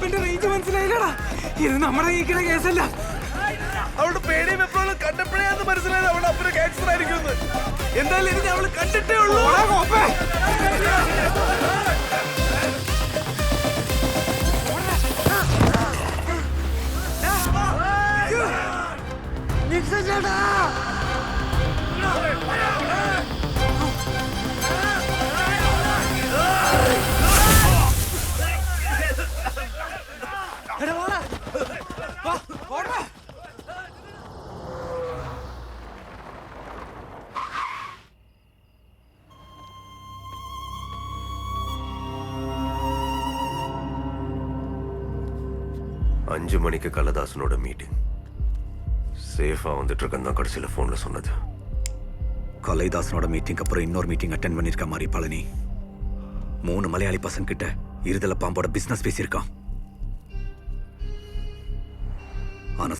അവന്റെ റേഞ്ച് മനസ്സിലായില്ലടാ. ഇത് നമ്മുടെ നീക്കുന്ന കേസല്ല. അവളുടെ പേടിയും എപ്പോഴും കണ്ടപ്പോഴേന്ന് മനസ്സിലായത് അവളുടെ അപ്പന് ക്യാൻസർ ആയിരിക്കും. എന്തായാലും എനിക്ക് അവള് കണ്ടിട്ടേ ഉള്ളൂ. அஞ்சு மணிக்கு கலதாசனோட மீட்டிங். சேஃபா வந்துட்டு இருக்கேன் கடைசியில் ஃபோன்ல சொன்னது. கலைதாசனோட மீட்டிங் அப்புறம் இன்னொரு மீட்டிங் அட்டென்ட் பண்ணிருக்க மாதிரி பழனி 3 மலையாளி பசங்க கிட்ட இருதல பாம்போட பிசினஸ் பேசியிருக்கான்.